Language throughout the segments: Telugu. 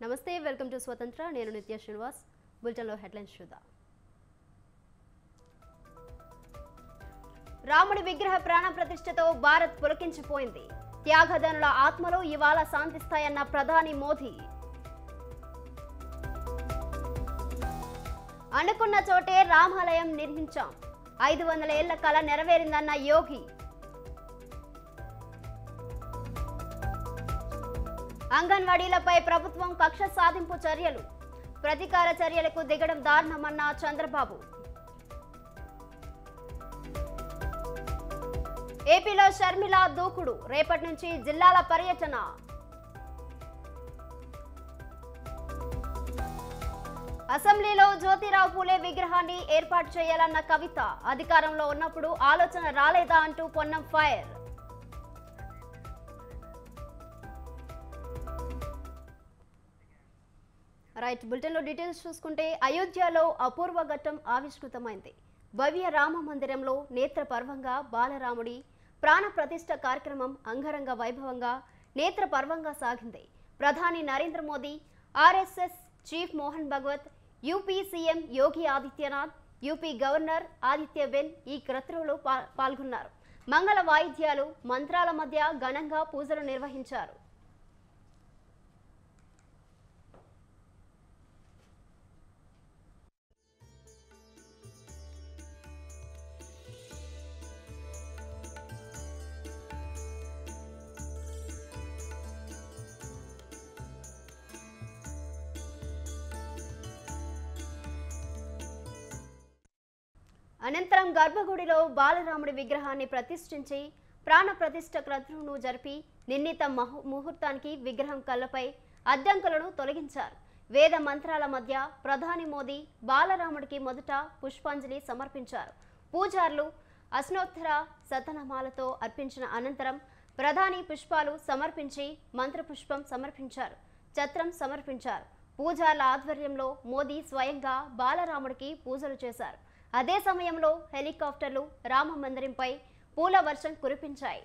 నమస్తే వెల్కమ్ టు స్వతంత్ర నేను నిత్య శ్రీనివాస్ బులెటిన్లో హెడ్లైన్స్ చూద్దాం. రాముడి విగ్రహ ప్రాణ ప్రతిష్ఠతో భారత్ పులకించిపోయింది. త్యాగధనుల ఆత్మలు ఇవాళ శాంతిస్తాయన్న ప్రధాని మోదీ. అనుకున్న చోటే రామాలయం నిర్మించాం, 500 ఏళ్ల కల నెరవేరిందన్న యోగి. అంగన్వాడీలపై ప్రభుత్వం కక్ష సాధింపు చర్యలు, ప్రతీకార చర్యలకు దిగడం దారుణమన్న చంద్రబాబు. ఏపీలో షర్మిల దూకుడు, రేపటి నుంచి జిల్లాల పర్యటన. అసెంబ్లీలో జ్యోతిరావు పూలే విగ్రహాన్ని ఏర్పాటు చేయాలన్న కవిత, అధికారంలో ఉన్నప్పుడు ఆలోచన రాలేదా అంటూ పొన్నం ఫైర్. రైట్, బులెటిన్లో డీటెయిల్స్ చూసుకుంటే అయోధ్యలో అపూర్వ ఘట్టం ఆవిష్కృతమైంది. భవ్య రామ మందిరంలో నేత్ర పర్వంగా బాలరాముడి ప్రాణ ప్రతిష్ఠ కార్యక్రమం అంగరంగ వైభవంగా నేత్ర పర్వంగా సాగింది. ప్రధాని నరేంద్ర మోదీ, ఆర్ఎస్ఎస్ చీఫ్ మోహన్ భగవత్, UP CM Yogi Adityanath, UP governor ఆదిత్యబెన్ ఈ క్రతువులో పాల్గొన్నారు. మంగళ వాయిద్యాలు, మంత్రాల మధ్య ఘనంగా పూజలు నిర్వహించారు. అనంతరం గర్భగుడిలో బాలరాముడి విగ్రహాన్ని ప్రతిష్ఠించి ప్రాణ ప్రతిష్ఠ క్రతువును జరిపి నిర్ణీత ముహూర్తానికి విగ్రహం కళ్ళపై అడ్డంకులను తొలగించారు. వేద మంత్రాల మధ్య ప్రధాని మోదీ బాలరాముడికి మొదట పుష్పాంజలి సమర్పించారు. పూజారులు అశ్నోత్తర శతనామాలతో అర్పించిన అనంతరం ప్రధాని పుష్పాలు సమర్పించి మంత్రపుష్పం సమర్పించారు, ఛత్రం సమర్పించారు. పూజారుల ఆధ్వర్యంలో మోదీ స్వయంగా బాలరాముడికి పూజలు చేశారు. అదే సమయంలో హెలికాప్టర్లు రామ మందిరంపై పూల వర్షం కురిపించాయి.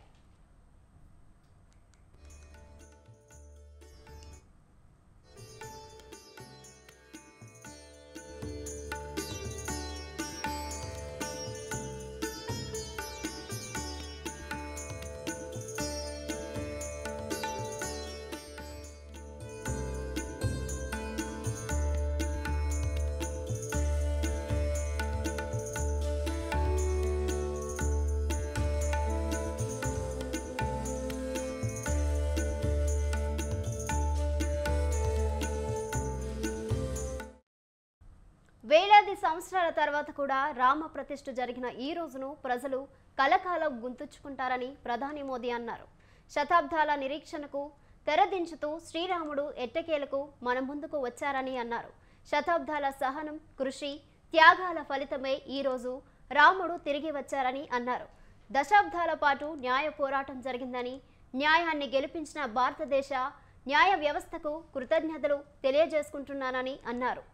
వేలాది సంవత్సరాల తర్వాత కూడా రామ ప్రతిష్ఠ జరిగిన ఈ రోజును ప్రజలు కలకాలం గుర్తుంచుకుంటారని ప్రధాని మోదీ అన్నారు. శతాబ్దాల నిరీక్షణకు తెరదించుతూ శ్రీరాముడు ఎట్టకేలకు మన ముందుకు వచ్చారని అన్నారు. శతాబ్దాల సహనం, కృషి, త్యాగాల ఫలితమే ఈ రోజు రాముడు తిరిగి వచ్చారని అన్నారు. దశాబ్దాల పాటు న్యాయ పోరాటం జరిగిందని, న్యాయాన్ని గెలిపించిన భారతదేశ న్యాయ వ్యవస్థకు కృతజ్ఞతలు తెలియజేసుకుంటున్నానని అన్నారు.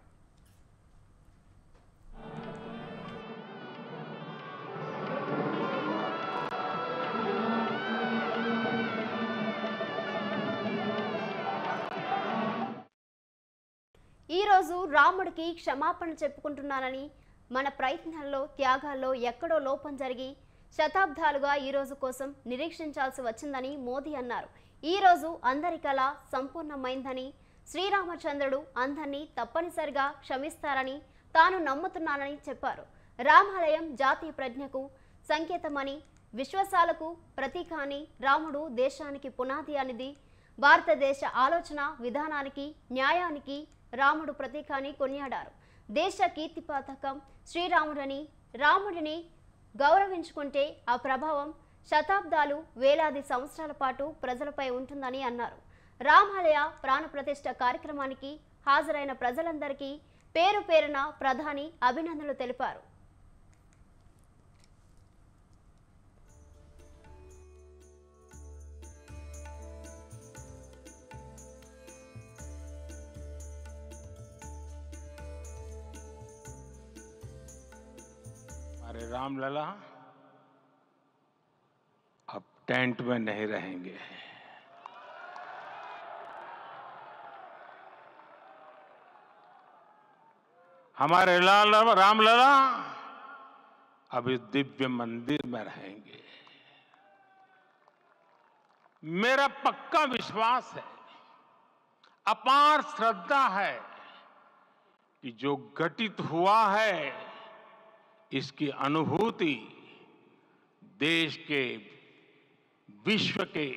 ఈరోజు రాముడికి క్షమాపణ చెప్పుకుంటున్నానని, మన ప్రయత్నాల్లో త్యాగాల్లో ఎక్కడో లోపం జరిగి శతాబ్దాలుగా ఈరోజు కోసం నిరీక్షించాల్సి వచ్చిందని మోదీ అన్నారు. ఈరోజు అందరి కళ సంపూర్ణమైందని, శ్రీరామచంద్రుడు అందరినీ తప్పనిసరిగా క్షమిస్తారని తాను నమ్ముతున్నానని చెప్పారు. రామాలయం జాతీయ ప్రజ్ఞకు సంకేతమని, విశ్వాసాలకు ప్రతీక అని, రాముడు దేశానికి పునాది అనేది, భారతదేశ ఆలోచన విధానానికి, న్యాయానికి రాముడు ప్రతీకాన్ని కొనియాడారు. దేశ కీర్తి పతాకం శ్రీరాముడని, రాముడిని గౌరవించుకుంటే ఆ ప్రభావం శతాబ్దాలు, వేలాది సంవత్సరాల పాటు ప్రజలపై ఉంటుందని అన్నారు. రామాలయ ప్రాణ ప్రతిష్ఠ కార్యక్రమానికి హాజరైన ప్రజలందరికీ పేరు పేరున ప్రధాని అభినందనలు తెలిపారు. हमारे रामलला अब टेंट में नहीं रहेंगे। हमारे रामलला अब इस दिव्य मंदिर में रहेंगे। मेरा पक्का विश्वास है, अपार श्रद्धा है कि जो घटित हुआ है इसकी अनुभूति देश के, विश्व के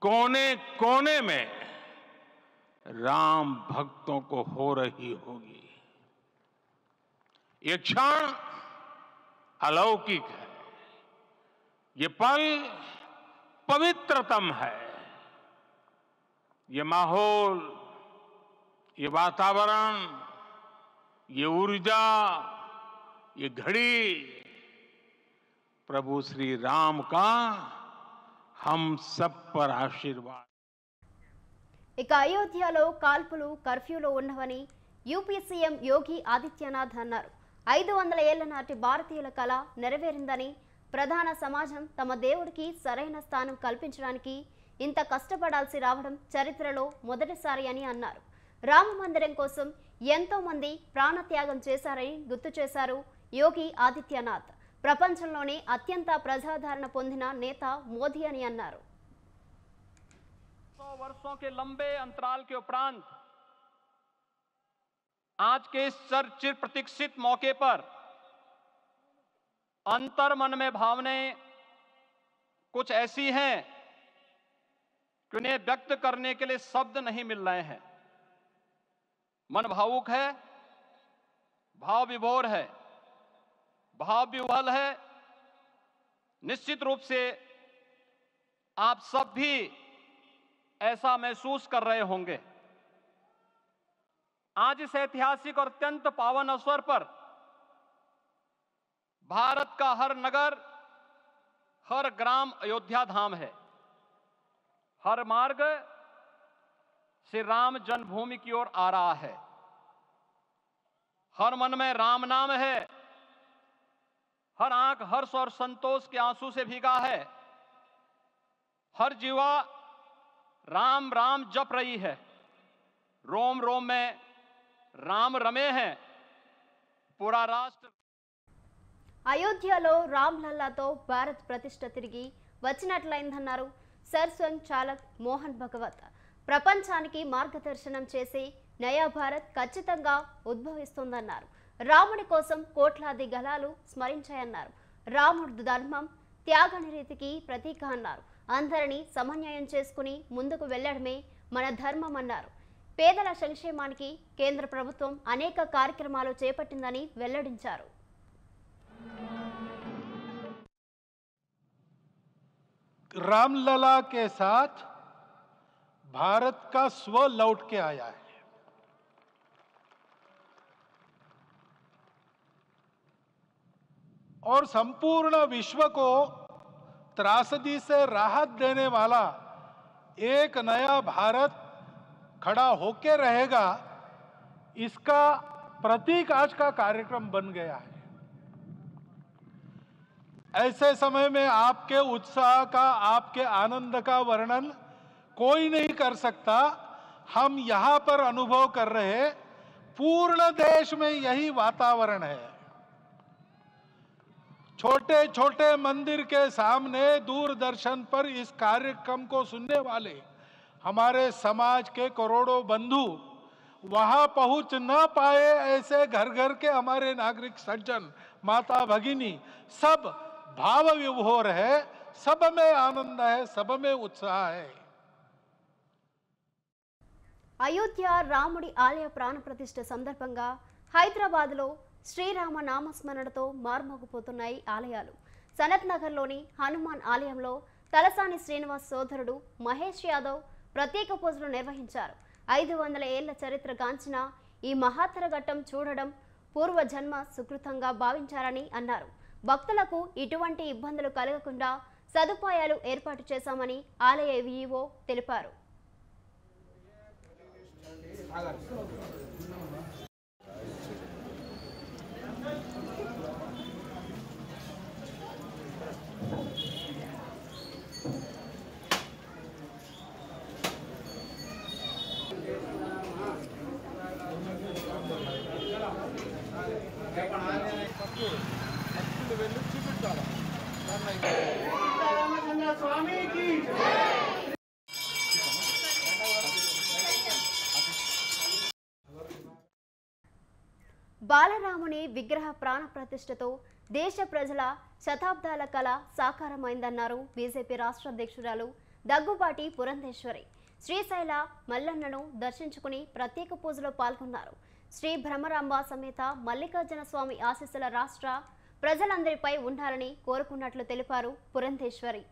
कोने कोने में राम भक्तों को हो रही होगी। ये क्षण अलौकिक है, ये पल पवित्रतम है। ये माहौल, ये वातावरण, ये ऊर्जा, ये घड़ी प्रभु श्री राम का हम सब पर आशीर्वाद। ఇక అయోధ్యలో కాల్పులు కర్ఫ్యూలో ఉన్నవని యూపీ సీఎం యోగి ఆదిత్యనాథ్ అన్నారు. 500 ఏళ్ల నాటి భారతీయుల కళ నెరవేరిందని, ప్రధాన సమాజం తమ దేవుడికి సరైన స్థానం కల్పించడానికి ఇంత కష్టపడాల్సి రావడం చరిత్రలో మొదటిసారి అని అన్నారు. రామ మందిరం కోసం ఎంతో మంది ప్రాణత్యాగం చేశారని గుర్తు చేశారు యోగి ఆదిత్యనాథ్. ప్రపంచంలోనే అత్యంత ప్రజాదరణ పొందిన నేత మోదీ అని అన్నారు. 100 वर्षों के लंबे अंतराल के उपरांत आज के इस चिर प्रतीक्षित मौके पर अंतर मन में भावनाएं कुछ ऐसी हैं कि उन्हें व्यक्त करने के लिए शब्द नहीं मिल रहे हैं। मन भावुक है, भाव विभोर है, भाव विह्वल है। निश्चित रूप से आप सब भी ऐसा महसूस कर रहे होंगे। आज इस ऐतिहासिक और अत्यंत पावन अवसर पर भारत का हर नगर, हर ग्राम अयोध्या धाम है। हर मार्ग श्री राम जन्मभूमि की ओर आ रहा है। हर मन में राम नाम है, हर आंख हर्ष और संतोष के आंसू से भीगा है। हर जीवा राम राम जप रही है। रोम रोम में राम रमे हैं। पूरा राष्ट्र అయోధ్యలో రామ్ లల్లాతో భారత్ ప్రతిష్ట తిరిగి వచ్చినట్లయిందన్నారు సర్స్వంగ్ చాలక్ మోహన్ భగవత్. ప్రపంచానికి మార్గదర్శనం చేసే నయా భారత్ ఖచ్చితంగా ఉద్భవిస్తుందన్నారు. రాముడి కోసం కోట్లాది గళాలు స్మరించాయన్నారు. రాముడు ధర్మం, త్యాగనిరీతికి ప్రతీక అన్నారు. అందరినీ సమన్వయం చేసుకుని ముందుకు వెళ్లడమే మన ధర్మం అన్నారు. పేదల సంక్షేమానికి కేంద్ర ప్రభుత్వం అనేక కార్యక్రమాలు చేపట్టిందని వెల్లడించారు. रामलला के साथ भारत का स्व लौट के आया है। और संपूर्ण विश्व को त्रासदी से राहत देने वाला एक नया भारत खड़ा होके रहेगा, इसका प्रतीक आज का कार्यक्रम बन गया है। ऐसे समय में आपके उत्साह का, आपके आनंद का वर्णन कोई नहीं कर सकता। हम यहां पर अनुभव कर रहे, पूर्ण देश में यही वातावरण है। छोटे छोटे मंदिर के सामने दूरदर्शन पर इस कार्यक्रम को सुनने वाले हमारे समाज के करोड़ों बंधु वहां पहुंच न पाए, ऐसे घर घर के हमारे नागरिक सज्जन, माता भगिनी सब भाव विभोर है। सब में आनंद है, सब में उत्साह है। అయోధ్య రాముడి ఆలయ ప్రాణ ప్రతిష్ఠ సందర్భంగా హైదరాబాద్లో శ్రీరామ నామస్మరణతో మార్మోగిపోతున్నాయి ఆలయాలు. సనత్ నగర్లోని హనుమాన్ ఆలయంలో తలసాని శ్రీనివాస్ సోదరుడు మహేష్ యాదవ్ ప్రత్యేక పూజలు నిర్వహించారు. 500 ఏళ్ల చరిత్ర గాంచిన ఈ మహాత్తర ఘట్టం చూడడం పూర్వజన్మ సుకృతంగా భావించారని అన్నారు. భక్తులకు ఇటువంటి ఇబ్బందులు కలగకుండా సదుపాయాలు ఏర్పాటు చేశామని ఆలయ ఈవో తెలిపారు. అందరికీ భక్తులు వెళ్ళి చూపించాలి. బాలరాముని విగ్రహ ప్రాణ ప్రతిష్టతో దేశ ప్రజల శతాబ్దాల కళ సాకారమైందన్నారు బీజేపీ రాష్ట్ర అధ్యక్షురాలు దగ్గుబాటి పురంధేశ్వరి. శ్రీశైల మల్లన్నను దర్శించుకుని ప్రత్యేక పూజలో పాల్గొన్నారు. శ్రీ భ్రమరాంబ సమేత మల్లికార్జున స్వామి ఆశీస్సుల రాష్ట్ర ప్రజలందరిపై ఉండాలని కోరుకున్నట్లు తెలిపారు పురంధేశ్వరి.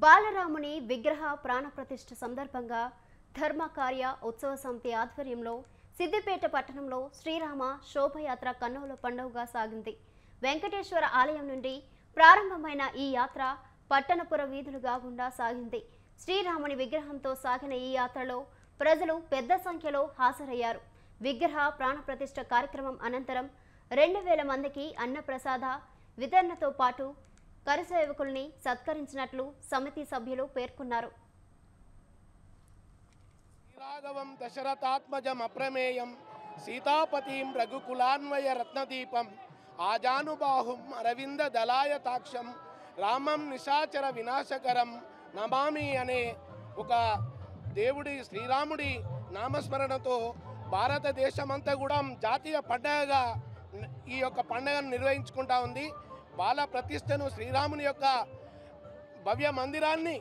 బాలరాముని విగ్రహ ప్రాణప్రతిష్ఠ సందర్భంగా ధర్మకార్య ఉత్సవ సమితి ఆధ్వర్యంలో సిద్దిపేట పట్టణంలో శ్రీరామ శోభయాత్ర కన్నుల పండుగగా సాగింది. వెంకటేశ్వర ఆలయం నుండి ప్రారంభమైన ఈ యాత్ర పట్టణపుర వీధులుగా గుండా సాగింది. శ్రీరాముని విగ్రహంతో సాగిన ఈ యాత్రలో ప్రజలు పెద్ద సంఖ్యలో హాజరయ్యారు. విగ్రహ ప్రాణప్రతిష్ఠ కార్యక్రమం అనంతరం 2000 మందికి అన్నప్రసాద వితరణతో పాటు కరసేవకుల్ని సత్కరించినట్లు సమితి సభ్యులు పేర్కొన్నారు. రాఘవం దశరథాత్మజం అప్రమేయం సీతాపతిం రఘుకులాన్వయ రత్నదీపం ఆజానుబాహుం అరవింద దళాయతాక్షం రామం నిశాచర వినాశకరం నమామి అనే ఒక దేవుడి శ్రీరాముడి నామస్మరణతో భారతదేశమంతా కూడా జాతీయ పండుగగా ఈ యొక్క పండుగను నిర్వహించుకుంటా ఉంది. బాల ప్రతిష్టను శ్రీరాముని యొక్క భవ్య మందిరాన్ని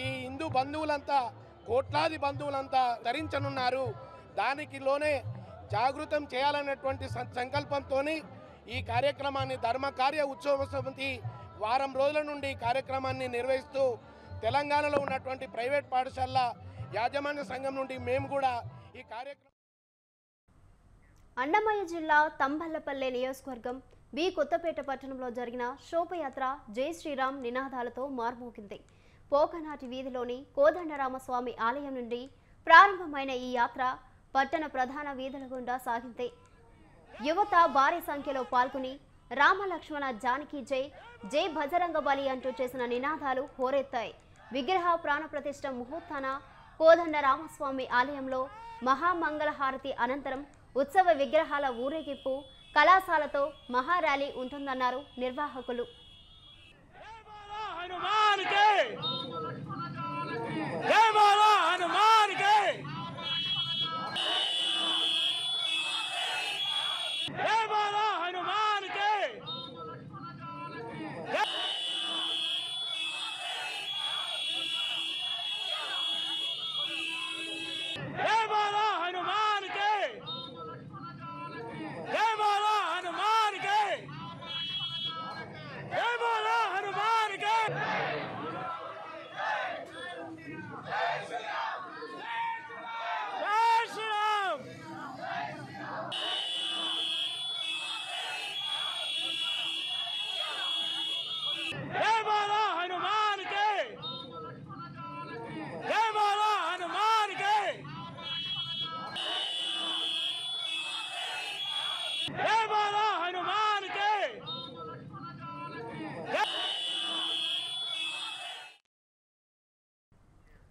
ఈ హిందూ బంధువులంతా కోట్లాది బంధువులంతా ధరించనున్నారు. దానికిలోనే జాగృతం చేయాలనేటువంటి సంకల్పంతో ఈ కార్యక్రమాన్ని ధర్మకార్య ఉత్సవ సమితి వారం రోజుల నుండి కార్యక్రమాన్ని నిర్వహిస్తూ తెలంగాణలో ఉన్నటువంటి ప్రైవేట్ పాఠశాలల యాజమాన్య సంఘం నుండి మేము కూడా ఈ కార్యక్రమం. అన్నమయ్య జిల్లా తంబళ్లపల్లె నియోజకవర్గం బి కొత్తపేట పట్టణంలో జరిగిన శోభయాత్ర జై శ్రీరామ్ నినాదాలతో మార్మోగింది. పోకనాటి వీధిలోని కోదండరామస్వామి ఆలయం నుండి ప్రారంభమైన ఈ యాత్ర పట్టణ ప్రధాన వీధుల గుండా సాగింది. యువత భారీ సంఖ్యలో పాల్గొని రామలక్ష్మణ జానకి జై జై బజరంగ బలి అంటూ చేసిన నినాదాలు హోరెత్తాయి. విగ్రహ ప్రాణప్రతిష్ఠ ముహూర్తాన కోదండరామస్వామి ఆలయంలో మహామంగళహారతి అనంతరం ఉత్సవ విగ్రహాల ఊరేగింపు కళాశాలతో మహార్యాలీ ఉంటుందన్నారు నిర్వాహకులు.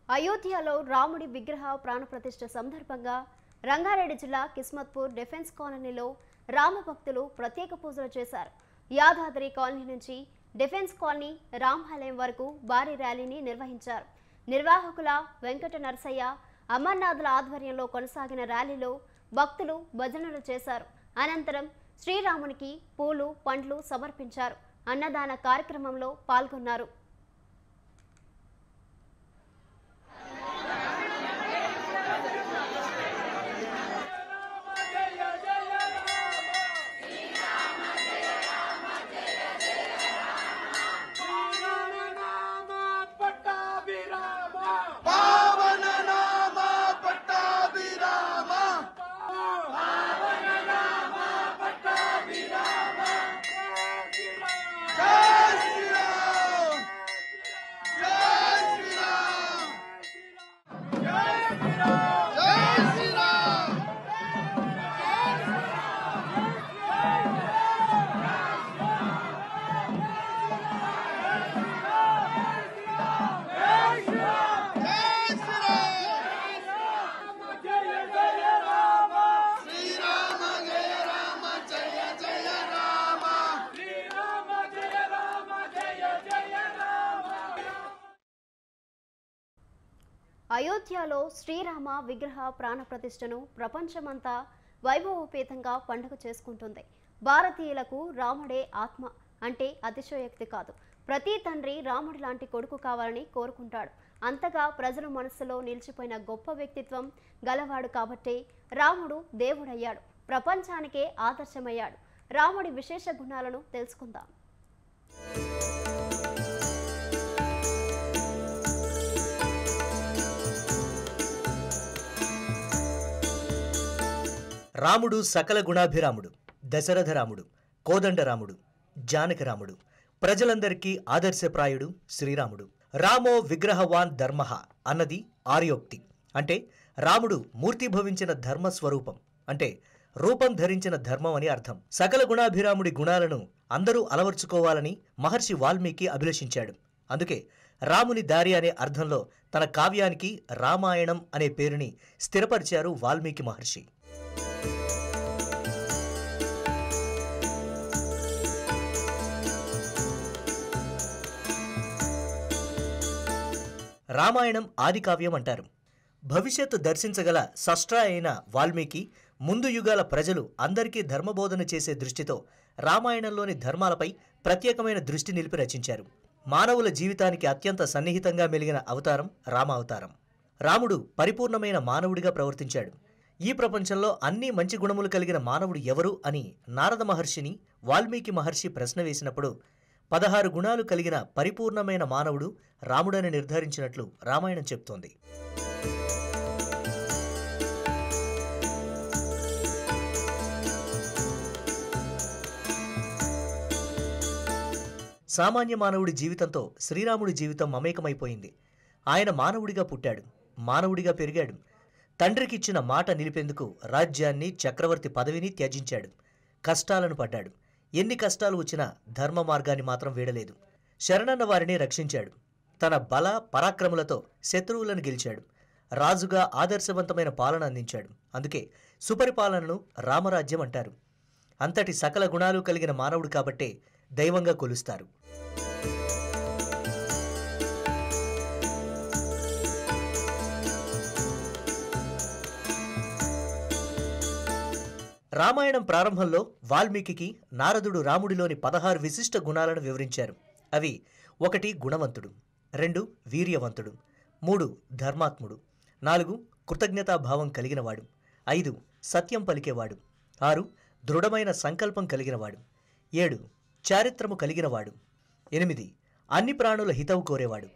అయోధ్యలో రాముడి విగ్రహ ప్రాణప్రతిష్ఠ సందర్భంగా రంగారెడ్డి జిల్లా కిస్మత్పూర్ డిఫెన్స్ కాలనీలో రామభక్తులు ప్రత్యేక పూజలు చేశారు. యాదాద్రి కాలనీ నుంచి డిఫెన్స్ కాలనీ రామాలయం వరకు భారీ ర్యాలీని నిర్వహించారు. నిర్వాహకుల వెంకట నరసయ్య అమర్నాథ్ల ఆధ్వర్యంలో కొనసాగిన ర్యాలీలో భక్తులు భజనలు చేశారు. అనంతరం శ్రీరామునికి పూలు పండ్లు సమర్పించారు. అన్నదాన కార్యక్రమంలో పాల్గొన్నారు. అయోధ్యలో శ్రీరామ విగ్రహ ప్రాణప్రతిష్ఠను ప్రపంచమంతా వైభవోపేతంగా పండుగ చేసుకుంటుంది. భారతీయులకు రాముడే ఆత్మ అంటే అతిశయోక్తి కాదు. ప్రతి తండ్రి రాముడి లాంటి కొడుకు కావాలని కోరుకుంటాడు. అంతగా ప్రజల మనస్సులో నిలిచిపోయిన గొప్ప వ్యక్తిత్వం గలవాడు కాబట్టే రాముడు దేవుడయ్యాడు, ప్రపంచానికే ఆదర్శమయ్యాడు. రాముడి విశేష గుణాలను తెలుసుకుందాం. రాముడు సకల గుణాభిరాముడు, దశరథ రాముడు, కోదండ రాముడు, జానకి రాముడు, ప్రజలందరికీ ఆదర్శప్రాయుడు శ్రీరాముడు. రామో విగ్రహవాన్ ధర్మః అన్నది ఆర్యోక్తి. అంటే రాముడు మూర్తిభవించిన ధర్మస్వరూపం, అంటే రూపం ధరించిన ధర్మం అని అర్థం. సకల గుణాభిరాముడి గుణాలను అందరూ అలవర్చుకోవాలని మహర్షి వాల్మీకి అభిలషించాడు. అందుకే రాముని దారి అనే అర్థంలో తన కావ్యానికి రామాయణం అనే పేరుని స్థిరపరిచారు వాల్మీకి మహర్షి. రామాయణం ఆది కావ్యం అంటారు. భవిష్యత్తు దర్శించగల సష్ట్రా అయిన వాల్మీకి ముందు యుగాల ప్రజలు అందరికీ ధర్మబోధన చేసే దృష్టితో రామాయణంలోని ధర్మాలపై ప్రత్యేకమైన దృష్టి నిలిపి రచించారు. మానవుల జీవితానికి అత్యంత సన్నిహితంగా మెలిగిన అవతారం రామావతారం. రాముడు పరిపూర్ణమైన మానవుడిగా ప్రవర్తించాడు. ఈ ప్రపంచంలో అన్ని మంచి గుణములు కలిగిన మానవుడు ఎవరు అని నారద మహర్షిని వాల్మీకి మహర్షి ప్రశ్న వేసినప్పుడు 16 గుణాలు కలిగిన పరిపూర్ణమైన మానవుడు రాముడని నిర్ధారించినట్లు రామాయణం చెప్తోంది. సామాన్య మానవుడి జీవితంతో శ్రీరాముడి జీవితం మమేకమైపోయింది. ఆయన మానవుడిగా పుట్టాడు, మానవుడిగా పెరిగాడు. తండ్రికిచ్చిన మాట నిలిపేందుకు రాజ్యాన్ని, చక్రవర్తి పదవిని త్యజించాడు. కష్టాలను పడ్డాడు. ఎన్ని కష్టాలు వచ్చినా ధర్మ మార్గాన్ని మాత్రం వీడలేదు. శరణన్న వారిని రక్షించాడు. తన బల పరాక్రములతో శత్రువులను గెలిచాడు. రాజుగా ఆదర్శవంతమైన పాలన అందించాడు. అందుకే సుపరిపాలనను రామరాజ్యం అంటారు. అంతటి సకల గుణాలు కలిగిన మానవుడు కాబట్టే దైవంగా కొలుస్తారు. రామాయణం ప్రారంభంలో వాల్మీకి నారదుడు రాముడిలోని 16 విశిష్ట గుణాలను వివరించారు. అవి 1 గుణవంతుడు, 2 వీర్యవంతుడు, 3 ధర్మాత్ముడు, 4 కృతజ్ఞతాభావం కలిగినవాడు, 5 సత్యం పలికేవాడు, 6 దృఢమైన సంకల్పం కలిగినవాడు, 7 చారిత్రము కలిగినవాడు, 8 అన్ని ప్రాణుల హితవు కోరేవాడు,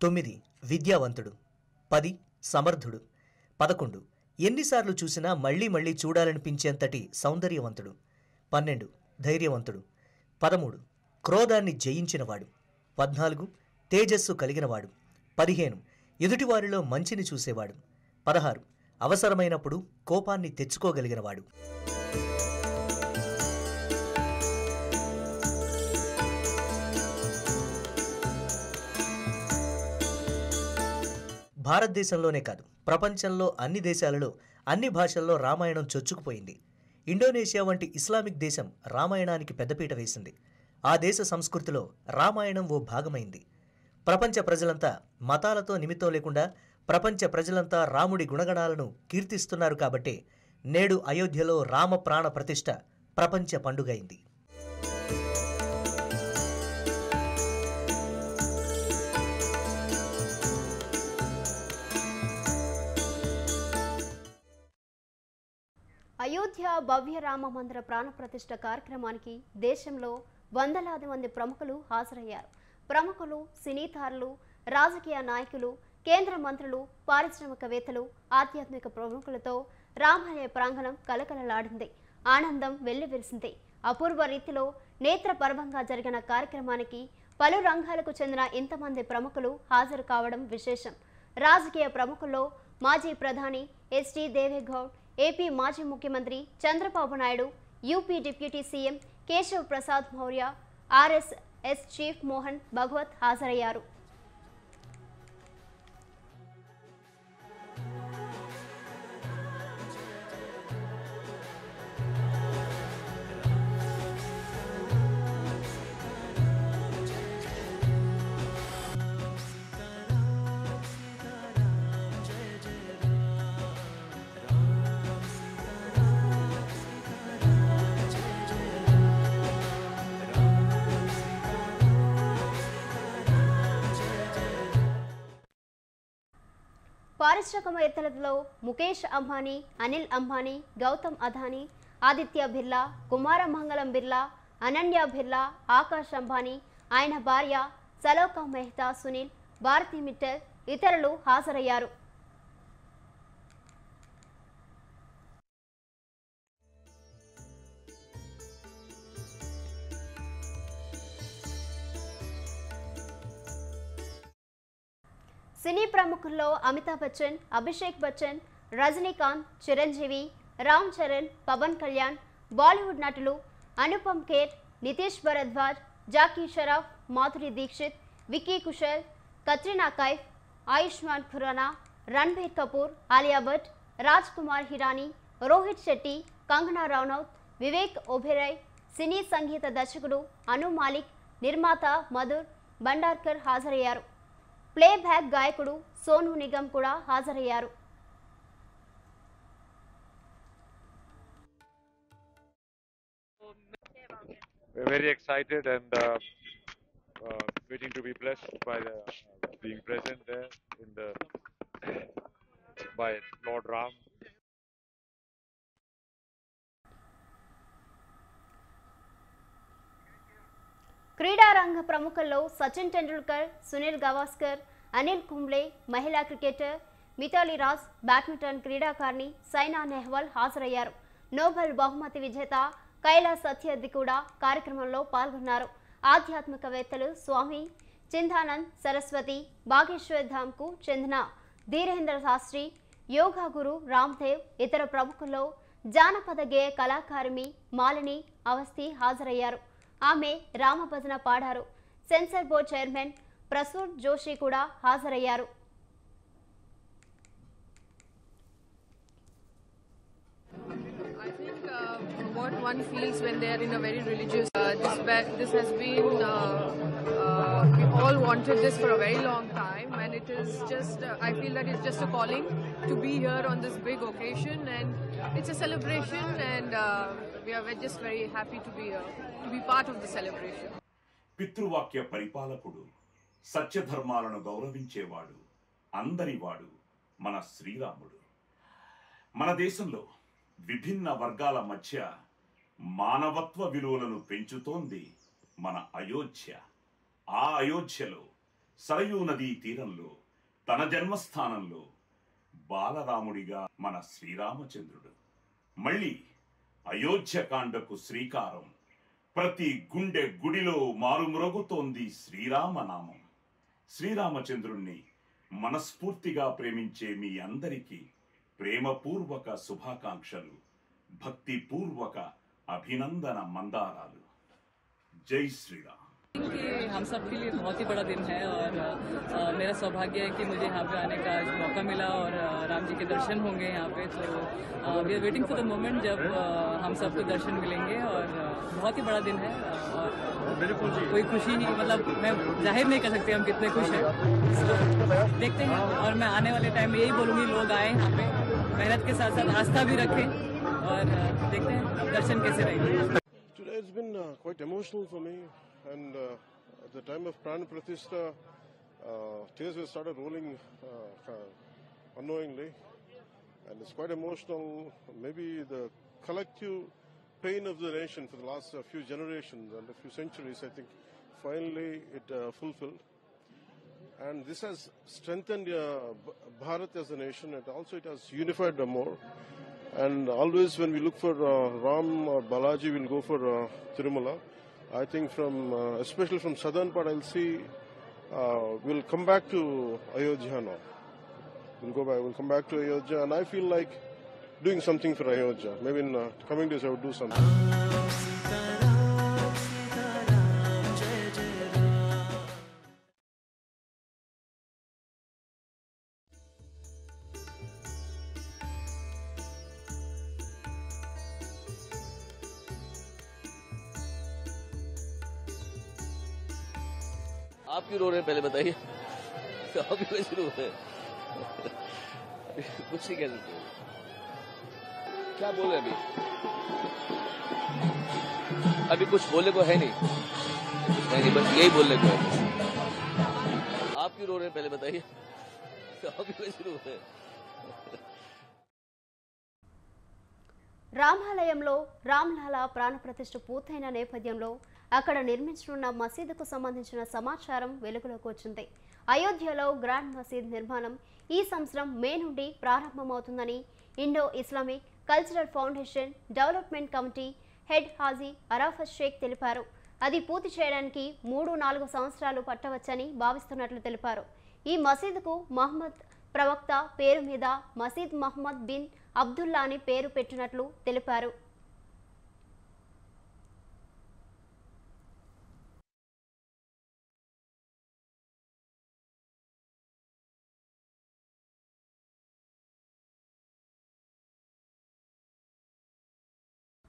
9 విద్యావంతుడు, 10 సమర్థుడు, 11 ఎన్నిసార్లు చూసినా మళ్లీ మళ్లీ చూడాలనిపించేంతటి సౌందర్యవంతుడు, 12 ధైర్యవంతుడు, 13 క్రోధాన్ని జయించినవాడు, 14 తేజస్సు కలిగినవాడు, 15 ఎదుటివారిలో మంచిని చూసేవాడు, 16 అవసరమైనప్పుడు కోపాన్ని తెచ్చుకోగలిగినవాడు. భారతదేశంలోనే కాదు, ప్రపంచంలో అన్ని దేశాలలో అన్ని భాషల్లో రామాయణం చొచ్చుకుపోయింది. ఇండోనేషియా వంటి ఇస్లామిక్ దేశం రామాయణానికి పెద్దపీట వేసింది. ఆ దేశ సంస్కృతిలో రామాయణం ఓ భాగమైంది. ప్రపంచ ప్రజలంతా మతాలతో నిమిత్తం లేకుండా ప్రపంచ ప్రజలంతా రాముడి గుణగణాలను కీర్తిస్తున్నారు కాబట్టే నేడు అయోధ్యలో రామ ప్రాణ ప్రతిష్ఠ ప్రపంచ పండుగైంది. అయోధ్య భవ్య రామ మందిర ప్రాణప్రతిష్ఠ కార్యక్రమానికి దేశంలో వందలాది మంది ప్రముఖులు హాజరయ్యారు. ప్రముఖులు, సినీతారులు, రాజకీయ నాయకులు, కేంద్ర మంత్రులు, పారిశ్రామికవేత్తలు, ఆధ్యాత్మిక ప్రముఖులతో రామాలయ ప్రాంగణం కలకలలాడింది. ఆనందం వెల్లివిరిసింది. అపూర్వ రీతిలో నేత్రపర్వంగా జరిగిన కార్యక్రమానికి పలు రంగాలకు చెందిన ఇంతమంది ప్రముఖులు హాజరు కావడం విశేషం. రాజకీయ ప్రముఖుల్లో మాజీ ప్రధాని ఎస్టీ దేవేగౌడ్, ఏపీ మాజీ ముఖ్యమంత్రి Chandrababu Naidu, UP deputy CM Keshav Prasad Maurya, RSS chief Mohan Bhagwat హాజరయ్యారు. పారిశ్రామికవేత్తలలో ముఖేష్ అంబానీ, అనిల్ అంబానీ, గౌతమ్ అదానీ, ఆదిత్య బిర్లా, కుమారమంగళం బిర్లా, అనన్య బిర్లా, ఆకాష్ అంబానీ, ఆయన భార్య సలోకా మెహతా, సునీల్, భారతి మిట్టల్ ఇతరులు హాజరయ్యారు. సినీ ప్రముఖుల్లో అమితాబ్ బచ్చన్, అభిషేక్ బచ్చన్, రజనీకాంత్, చిరంజీవి, రామ్ చరణ్, పవన్ కళ్యాణ్, బాలీవుడ్ నటులు అనుపమ్ ఖేర్, నితీష్ భరద్వాజ్, జాకీ షరాఫ్, మాధురి దీక్షిత్, విక్కీ కుశల్, కత్రినా కైఫ్, ఆయుష్మాన్ ఖురానా, రణ్బీర్ కపూర్, ఆలియా భట్, రాజ్ కుమార్ హిరానీ, రోహిత్ శెట్టి, కంగనా రనౌత్, వివేక్ ఒబెరాయ్, సినీ సంగీత దర్శకుడు అను మాలిక్, నిర్మాత మధుర్ భండార్కర్ హాజరయ్యారు. ప్లే బ్యాక్ గాయకుడు సోను నిగమ్ కూడా హాజరయ్యారు. We're very excited and waiting to be blessed by being present there by Lord Ram. క్రీడా రంగ ప్రముఖుల్లో సచిన్ టెండూల్కర్, సునీల్ గవాస్కర్, అనిల్ కుంబ్లే, మహిళా క్రికెటర్ మిథాలీ రాజ్, బ్యాడ్మింటన్ క్రీడాకారిణి సైనా నెహ్వాల్ హాజరయ్యారు. నోబెల్ బహుమతి విజేత కైలాస్ సత్యార్థి కూడా కార్యక్రమంలో పాల్గొన్నారు. ఆధ్యాత్మికవేత్తలు స్వామి చిందానంద్ సరస్వతి, బాగేశ్వర్ ధామ్కు చెందిన ధీరేంద్ర శాస్త్రి, యోగా గురు రామ్దేవ్, ఇతర ప్రముఖుల్లో జానపద గేయ కళాకారిణి మాలిని అవస్థి హాజరయ్యారు. ఆమె రామభజన పాడారు. సెన్సార్ బోర్డు చైర్మన్ ప్రసూర్ జోషి కూడా హాజరయ్యారు. I think what one feels when they are in a very religious, this has been, we all wanted this for a very long time, and it is just, I feel that it's just a calling to be here on this big occasion, and it's a celebration, and we're just very happy to be here, to be part of the celebration. పితృవాక్య పరిపాలకుడు, సత్యధర్మాలను గౌరవించేవాడు, అందరివాడు మన శ్రీరాముడు. మన దేశంలో విభిన్న వర్గాల మధ్య మానవత్వ విలువలను పెంచుతోంది మన అయోధ్య. ఆ అయోధ్యలో సరయూ నదీ తీరంలో తన జన్మస్థానంలో బాలరాముడిగా మన శ్రీరామచంద్రుడు. మళ్ళీ అయోధ్యకాండకు శ్రీకారం. ప్రతి గుండె గుడిలో మారుమ్రోగుతోంది శ్రీరామనామం. శ్రీరామచంద్రుణ్ణి మనస్ఫూర్తిగా ప్రేమించే మీ అందరికీ ప్రేమపూర్వక శుభాకాంక్షలు, భక్తిపూర్వక అభినందన మందారాలు. జై శ్రీరామ్. हम सब के लिए बहुत ही बड़ा दिन है और मेरा सौभाग्य है कि मुझे यहाँ पे आने का मौका मिला और राम जी के दर्शन होंगे यहाँ पे, तो we are waiting for the moment जब हम सबको दर्शन मिलेंगे और बहुत ही बड़ा दिन है और बिल्कुल कोई खुशी नहीं, मतलब मैं जाहिर नहीं कर सकती हम कितने खुश हैं. देखते हैं और मैं आने वाले टाइम में यही बोलूँगी, लोग आए यहाँ पे, मेहनत के साथ साथ आस्था भी रखें और देखते हैं दर्शन कैसे रहेंगे. Today it's been quite emotional for me, and at the time of Pran Pratishtha, tears have started rolling unknowingly, and it's quite emotional. Maybe the collective pain of the nation for the last few generations and a few centuries, I think, finally it fulfilled. And this has strengthened Bharat as a nation, and also it has unified more. And always when we look for Ram or Balaji, we'll go for Tirumala. I think from, especially from southern part, I'll see, we'll come back to Ayodhya now. We'll come back to Ayodhya, and I feel like doing something for Ayodhya. Maybe in coming days I would do something. आप क्यों रो रहे हैं पहले बताइए। आप क्यों शुरू हुए? कुछ नहीं कह सकते। क्या बोले अभी कुछ बोलने को है नहीं, बस यही बोलने को है। आप क्यों रो रहे हैं पहले बताइए। आप क्यों शुरू हुए? రామాలయంలో రామ్లాలా ప్రాణప్రతిష్ఠ పూర్తయిన నేపథ్యంలో అక్కడ నిర్మించనున్న మసీదుకు సంబంధించిన సమాచారం వెలుగులోకి వచ్చింది. అయోధ్యలో గ్రాండ్ మసీద్ నిర్మాణం ఈ సంవత్సరం మే నుండి ప్రారంభమవుతుందని Indo Islamic cultural foundation development committee head Haji Arafat Sheikh తెలిపారు. అది పూర్తి చేయడానికి 3-4 సంవత్సరాలు పట్టవచ్చని భావిస్తున్నట్లు తెలిపారు. ఈ మసీదుకు మహమ్మద్ ప్రవక్త పేరు మీద మసీద్ మహమ్మద్ బిన్ అబ్దుల్లా అని పేరు పెట్టినట్లు తెలిపారు.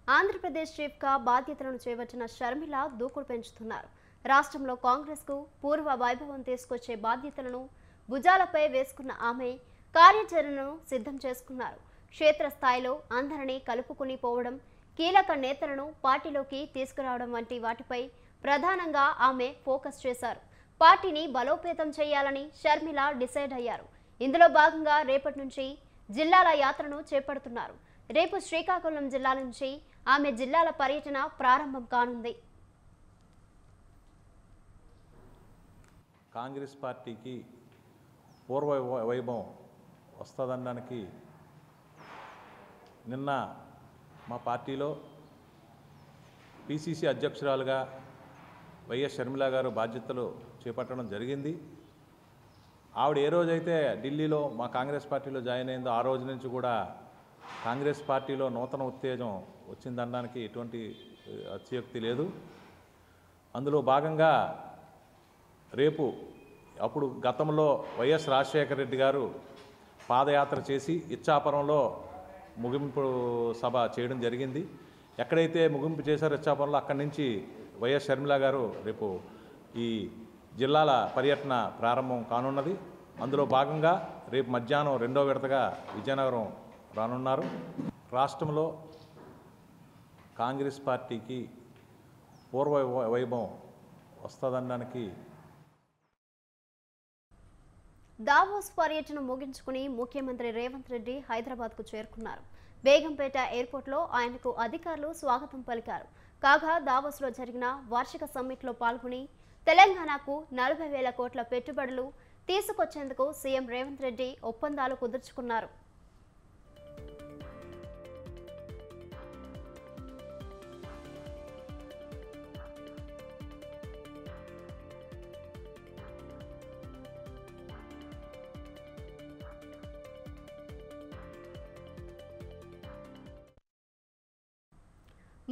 ఆంధ్రప్రదేశ్ చీఫ్గా బాధ్యతలను చేపట్టిన షర్మిల దూకుడు పెంచుతున్నారు. రాష్ట్రంలో కాంగ్రెస్కు పూర్వ వైభవం తీసుకొచ్చే బాధ్యతలను భుజాలపై వేసుకున్న ఆమె కార్యాచరణను సిద్ధం చేసుకున్నారు. క్షేత్రస్థాయిలో అందరినీ కలుపుకుని పోవడం, కీలక నేతలను పార్టీలోకి తీసుకురావడం వంటి వాటిపై ప్రధానంగా ఆమె ఫోకస్ చేశారు. పార్టీని బలోపేతం చేయాలని షర్మిల డిసైడ్ అయ్యారు. ఇందులో భాగంగా రేపటి నుంచి జిల్లాల యాత్రను చేపడుతున్నారు. రేపు శ్రీకాకుళం జిల్లా నుంచి ఆమె జిల్లాల పర్యటన ప్రారంభం కానుంది. కాంగ్రెస్ పార్టీకి పూర్వ వైభవం వస్తుందనడానికి నిన్న మా పార్టీలో పిసిసి అధ్యక్షురాలుగా వైఎస్ షర్మిల గారు బాధ్యతలు చేపట్టడం జరిగింది. ఆవిడ ఏ రోజైతే ఢిల్లీలో మా కాంగ్రెస్ పార్టీలో జాయిన్ అయిందో ఆ రోజు నుంచి కూడా కాంగ్రెస్ పార్టీలో నూతన ఉత్తేజం వచ్చిందనడానికి ఎటువంటి అతిశయోక్తి లేదు. అందులో భాగంగా రేపు అప్పుడు గతంలో వైఎస్ రాజశేఖర రెడ్డి గారు పాదయాత్ర చేసి ఇచ్చాపురంలో ముగింపు సభ చేయడం జరిగింది. ఎక్కడైతే ముగింపు చేశారో ఇచ్చాపురంలో అక్కడి నుంచి వైఎస్ షర్మిల గారు రేపు ఈ జిల్లాల పర్యటన ప్రారంభం కానున్నది. అందులో భాగంగా రేపు మధ్యాహ్నం 2వ విడతగా విజయనగరం రానున్నారు. రాష్ట్రంలో కాంగ్రెస్ పార్టీకి పూర్వ వైభవం వస్తుందనడానికి దావోస్ పర్యటన ముగించుకుని ముఖ్యమంత్రి రేవంత్ రెడ్డి హైదరాబాద్కు చేరుకున్నారు. బేగంపేట ఎయిర్పోర్ట్లో ఆయనకు అధికారులు స్వాగతం పలికారు. కాగా దావోస్లో జరిగిన వార్షిక సమ్మిట్లో పాల్గొని తెలంగాణకు 40,000 కోట్ల పెట్టుబడులు తీసుకొచ్చేందుకు సీఎం రేవంత్ రెడ్డి ఒప్పందాలు కుదుర్చుకున్నారు.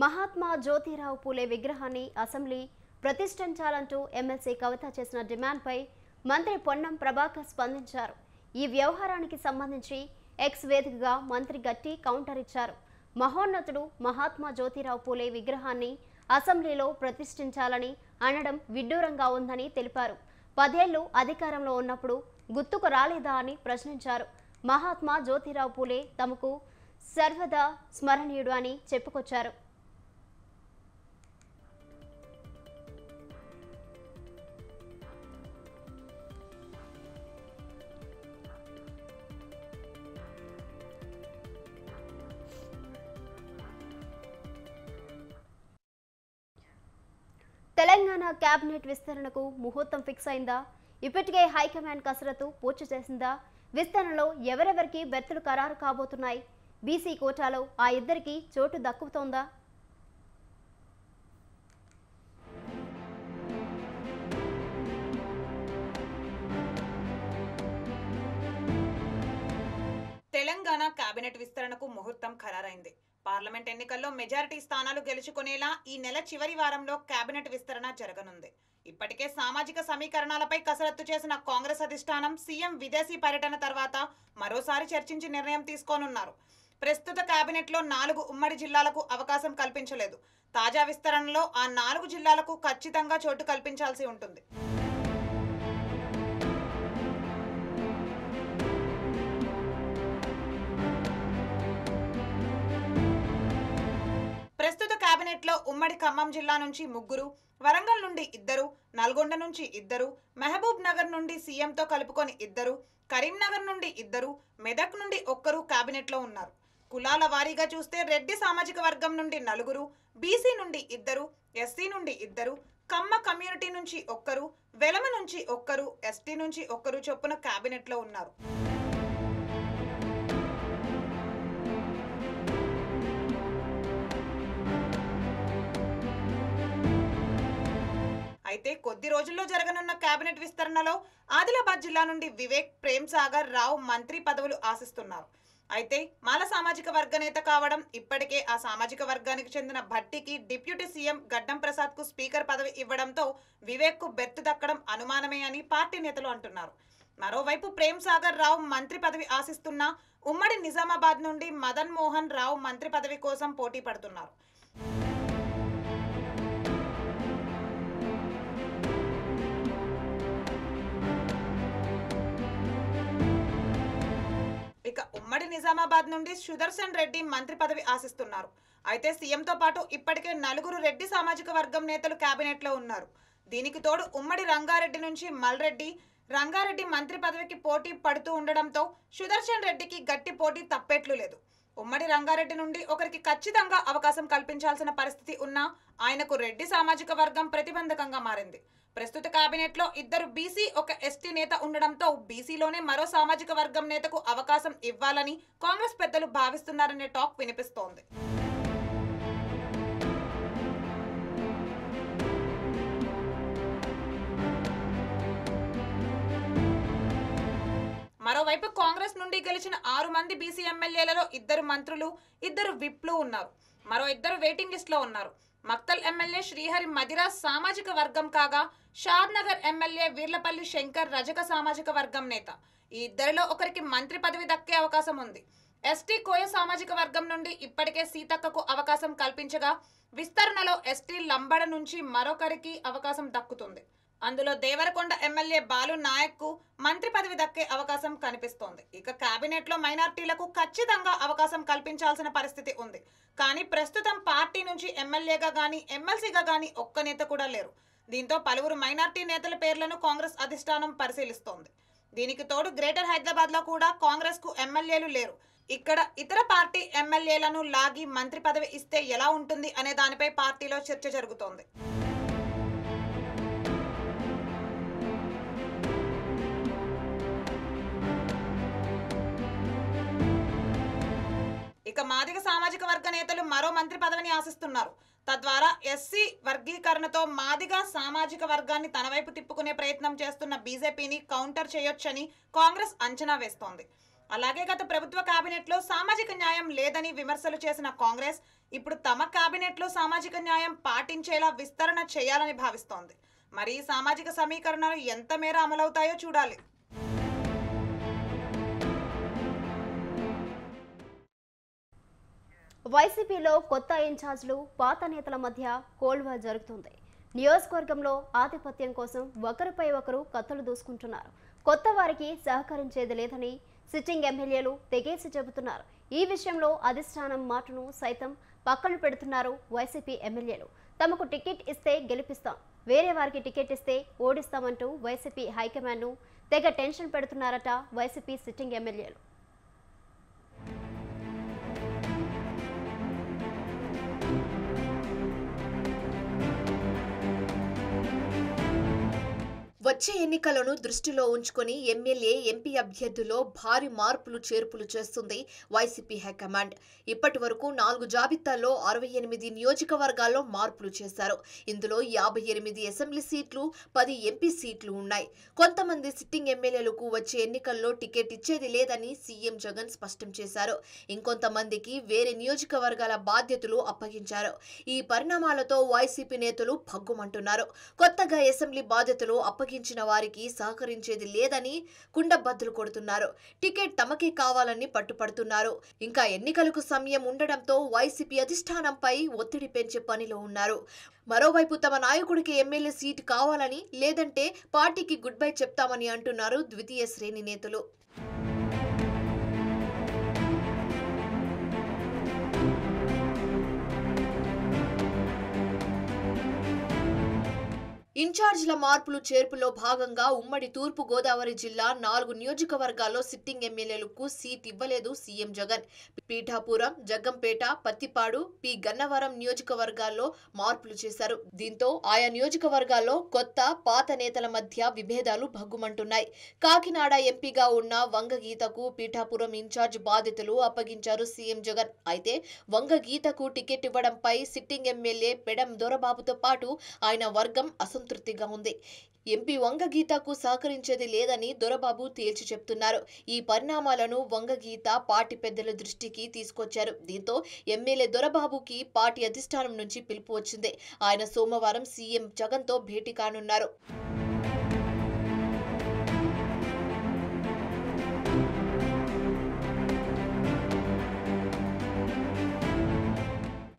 మహాత్మా జ్యోతిరావు పూలే విగ్రహాన్ని అసెంబ్లీ ప్రతిష్ఠించాలంటూ ఎమ్మెల్సీ కవిత చేసిన డిమాండ్పై మంత్రి పొన్నం ప్రభాకర్ స్పందించారు. ఈ వ్యవహారానికి సంబంధించి ఎక్స్ వేదికగా మంత్రి గట్టి కౌంటర్ ఇచ్చారు. మహోన్నతుడు మహాత్మా జ్యోతిరావు పూలే విగ్రహాన్ని అసెంబ్లీలో ప్రతిష్ఠించాలని అనడం విడ్డూరంగా ఉందని తెలిపారు. 10 ఏళ్లు అధికారంలో ఉన్నప్పుడు గుర్తుకు రాలేదా అని ప్రశ్నించారు. మహాత్మా జ్యోతిరావు పూలే తమకు సర్వదా స్మరణీయుడు అని చెప్పుకొచ్చారు. తెలంగాణ కేబినెట్ విస్తరణకు ముహూర్తం ఫిక్స్ అయిందా? ఇప్పటికే హైకమాండ్ కసరత్తు పూర్తి చేసిందా? విస్తరణలో ఎవరెవరికి బెర్తులు ఖరారు కాబోతున్నాయి? బీసీ కోటాలో ఆ ఇద్దరికి చోటు దక్కుతోందా? తెలంగాణ కేబినెట్ విస్తరణకు ముహూర్తం ఖరారైంది. పార్లమెంట్ ఎన్నికల్లో మెజారిటీ స్థానాలు గెలుచుకునేలా ఈ నెల చివరి వారంలో కేబినెట్ విస్తరణ జరగనుంది. ఇప్పటికే సామాజిక సమీకరణాలపై కసరత్తు చేసిన కాంగ్రెస్ అధిష్టానం సీఎం విదేశీ పర్యటన తర్వాత మరోసారి చర్చించి నిర్ణయం తీసుకోనున్నారు. ప్రస్తుత కేబినెట్లో 4 ఉమ్మడి జిల్లాలకు అవకాశం కల్పించలేదు. తాజా విస్తరణలో ఆ 4 జిల్లాలకు ఖచ్చితంగా చోటు కల్పించాల్సి ఉంటుంది. ప్రస్తుత కేబినెట్లో ఉమ్మడి ఖమ్మం జిల్లా నుంచి 3, వరంగల్ నుండి 2, నల్గొండ నుంచి 2, మహబూబ్ నగర్ నుండి సీఎంతో కలుపుకొని 2, కరీంనగర్ నుండి 2, మెదక్ నుండి 1 కేబినెట్లో ఉన్నారు. కులాల వారీగా చూస్తే రెడ్డి సామాజిక వర్గం నుండి 4, బీసీ నుండి 2, ఎస్సీ నుండి 2, కమ్మ కమ్యూనిటీ నుంచి 1, వెలమ నుంచి 1, ఎస్టీ నుంచి 1 చొప్పున కేబినెట్లో ఉన్నారు. అయితే కొద్ది రోజుల్లో జరగనున్న కేబినెట్ విస్తరణలో ఆదిలాబాద్ జిల్లా నుండి వివేక్, ప్రేమ్ సాగర్ రావు మంత్రి పదవులు ఆశిస్తున్నారు. అయితే మాల సామాజిక వర్గ నేత కావడం, ఇప్పటికే ఆ సామాజిక వర్గానికి చెందిన భట్టికి డిప్యూటీ సీఎం గడ్డం ప్రసాద్ కు స్పీకర్ పదవి ఇవ్వడంతో వివేక్ కు బెర్త్ దక్కడం అనుమానమే అని పార్టీ నేతలు అంటున్నారు. మరోవైపు ప్రేమ్ సాగర్ రావు మంత్రి పదవి ఆశిస్తున్న ఉమ్మడి నిజామాబాద్ నుండి మదన్ మోహన్ రావు మంత్రి పదవి కోసం పోటీ పడుతున్నారు. ఇక ఉమ్మడి నిజామాబాద్ నుండి సుదర్శన్ రెడ్డి మంత్రి పదవి ఆశిస్తున్నారు. అయితే సీఎంతో పాటు ఇప్పటికే 4 రెడ్డి సామాజిక వర్గం నేతలు కేబినెట్లో ఉన్నారు. దీనికి తోడు ఉమ్మడి రంగారెడ్డి నుంచి మల్రెడ్డి, రంగారెడ్డి మంత్రి పదవికి పోటీ పడుతూ ఉండడంతో సుదర్శన్ రెడ్డికి గట్టి పోటీ తప్పేట్లు లేదు. ఉమ్మడి రంగారెడ్డి నుండి ఒకరికి ఖచ్చితంగా అవకాశం కల్పించాల్సిన పరిస్థితి ఉన్నా ఆయనకు రెడ్డి సామాజిక వర్గం ప్రతిబంధకంగా మారింది. ప్రస్తుత కేబినెట్లో 2 బీసీ, 1 ఎస్టీ నేత ఉండడంతో బీసీలోనే మరో సామాజిక వర్గం నేతకు అవకాశం ఇవ్వాలని కాంగ్రెస్ పెద్దలు భావిస్తున్నారనే టాక్ వినిపిస్తోంది. మరోవైపు కాంగ్రెస్ నుండి గెలిచిన 6 మంది బీసీ ఎమ్మెల్యేలలో 2 మంత్రులు, 2 విప్లు ఉన్నారు. మరో 2 వెయిటింగ్ లిస్ట్ లో ఉన్నారు. మక్తల్ ఎమ్మెల్యే శ్రీహరి మదిరా సామాజిక వర్గం కాగా, షాద్ నగర్ ఎమ్మెల్యే వీర్లపల్లి శంకర్ రజక సామాజిక వర్గం నేత. ఈ ఇద్దరిలో ఒకరికి మంత్రి పదవి దక్కే అవకాశం ఉంది. ఎస్టీ కోయ సామాజిక వర్గం నుండి ఇప్పటికే సీతక్కకు అవకాశం కల్పించగా, విస్తరణలో ఎస్టీ లంబడ నుంచి మరొకరికి అవకాశం దక్కుతుంది. అందులో దేవరకొండ ఎమ్మెల్యే బాలు నాయక్ కు మంత్రి పదవి దక్కే అవకాశం కనిపిస్తోంది. ఇక కేబినెట్ లో మైనార్టీలకు ఖచ్చితంగా అవకాశం కల్పించాల్సిన పరిస్థితి ఉంది. కానీ ప్రస్తుతం పార్టీ నుంచి ఎమ్మెల్యేగా గానీ ఎమ్మెల్సీగా గానీ ఒక్క నేత కూడా లేరు. దీంతో పలువురు మైనార్టీ నేతల పేర్లను కాంగ్రెస్ అధిష్టానం పరిశీలిస్తోంది. దీనికి తోడు గ్రేటర్ హైదరాబాద్ లో కూడా కాంగ్రెస్ కు ఎమ్మెల్యేలు లేరు. ఇక్కడ ఇతర పార్టీ ఎమ్మెల్యేలను లాగి మంత్రి పదవి ఇస్తే ఎలా ఉంటుంది అనే దానిపై పార్టీలో చర్చ జరుగుతోంది. ఇక మాదిగ సామాజిక వర్గ నేతలు మరో మంత్రి పదవిని ఆశిస్తున్నారు. తద్వారా ఎస్సీ వర్గీకరణతో మాదిగ సామాజిక వర్గాన్ని తన వైపు తిప్పుకునే ప్రయత్నం చేస్తున్న బీజేపీని కౌంటర్ చేయొచ్చని కాంగ్రెస్ అంచనా వేస్తోంది. అలాగే గత ప్రభుత్వ కేబినెట్లో సామాజిక న్యాయం లేదని విమర్శలు చేసిన కాంగ్రెస్ ఇప్పుడు తమ కేబినెట్లో సామాజిక న్యాయం పాటించేలా విస్తరణ చేయాలని భావిస్తోంది. మరి సామాజిక సమీకరణలు ఎంత మేర అమలవుతాయో చూడాలి. వైసీపీలో కొత్త ఇన్ఛార్జ్లు, పాత నేతల మధ్య కోల్వా జరుగుతుంది. నియోజకవర్గంలో ఆధిపత్యం కోసం ఒకరిపై ఒకరు కత్తులు దూసుకుంటున్నారు. కొత్త వారికి సహకరించేది లేదని సిట్టింగ్ ఎమ్మెల్యేలు తెగేసి చెబుతున్నారు. ఈ విషయంలో అధిష్టానం మాటను సైతం పక్కన పెడుతున్నారు వైసీపీ ఎమ్మెల్యేలు. తమకు టికెట్ ఇస్తే గెలిపిస్తాం, వేరే వారికి టికెట్ ఇస్తే ఓడిస్తామంటూ వైసీపీ హైకమాండ్ను తెగ టెన్షన్ పెడుతున్నారట వైసీపీ సిట్టింగ్ ఎమ్మెల్యేలు. వచ్చే ఎన్నికలను దృష్టిలో ఉంచుకొని ఎమ్మెల్యే ఎంపీ అభ్యర్థుల్లో భారీ మార్పులు చేర్పులు చేస్తుంది వైసీపీ హైకమాండ్. ఇప్పటి వరకు 4 జాబితాల్లో 68 నియోజకవర్గాల్లో మార్పులు చేశారు. ఇందులో 58 అసెంబ్లీ సీట్లు, 10 ఎంపీ సీట్లు ఉన్నాయి. కొంతమంది సిట్టింగ్ ఎమ్మెల్యేలకు వచ్చే ఎన్నికల్లో టికెట్ ఇచ్చేది లేదని సీఎం జగన్ స్పష్టం చేశారు. ఇంకొంతమందికి వేరే నియోజకవర్గాల బాధ్యతలు అప్పగించారు. ఈ పరిణామాలతో వైసీపీ నేతలు భగ్గుమంటున్నారు. కొత్తగా అసెంబ్లీ బాధ్యతలు అప్పగించిన వారికి సహకరించేది లేదని కుండబద్దలు కొడుతున్నారు. టికెట్ తమకే కావాలని పట్టుపడుతున్నారు. ఇంకా ఎన్నికలకు సమయం ఉండడంతో వైసీపీ అధిష్టానంపై ఒత్తిడి పెంచే పనిలో ఉన్నారు. మరోవైపు తమ నాయకుడికి ఎమ్మెల్యే సీటు కావాలని, లేదంటే పార్టీకి గుడ్ బై చెప్తామని అంటున్నారు ద్వితీయ శ్రేణి నేతలు. ఇన్ఛార్జీల మార్పులు చేర్పులో భాగంగా ఉమ్మడి తూర్పు గోదావరి జిల్లా 4 నియోజకవర్గాల్లో సిట్టింగ్ ఎమ్మెల్యేలకు సీట్ ఇవ్వలేదు సీఎం జగన్. పీఠాపురం, జగ్గంపేట, పత్తిపాడు, పి గన్నవరం నియోజకవర్గాల్లో మార్పులు చేశారు. దీంతో ఆయా నియోజకవర్గాల్లో కొత్త, పాత నేతల మధ్య విభేదాలు భగ్గుమంటున్నాయి. కాకినాడ ఎంపీగా ఉన్న వంగగీతకు పీఠాపురం ఇన్ఛార్జ్ బాధ్యతలు అప్పగించారు సీఎం జగన్. అయితే వంగగీతకు టికెట్ ఇవ్వడంపై సిట్టింగ్ ఎమ్మెల్యే పెడం దొరబాబుతో పాటు ఆయన వర్గం అసంతృప్తిగా ఉంది. ఎంపీ వంగగీతకు సహకరించేది లేదని దొరబాబు తేల్చి చెప్తున్నారు. ఈ పరిణామాలను వంగగీత పార్టీ పెద్దల దృష్టికి తీసుకొచ్చారు. దీంతో ఎమ్మెల్యే దొరబాబుకి పార్టీ అధిష్టానం నుంచి పిలుపు వచ్చింది. ఆయన సోమవారం సీఎం జగన్తో భేటీ కానున్నారు.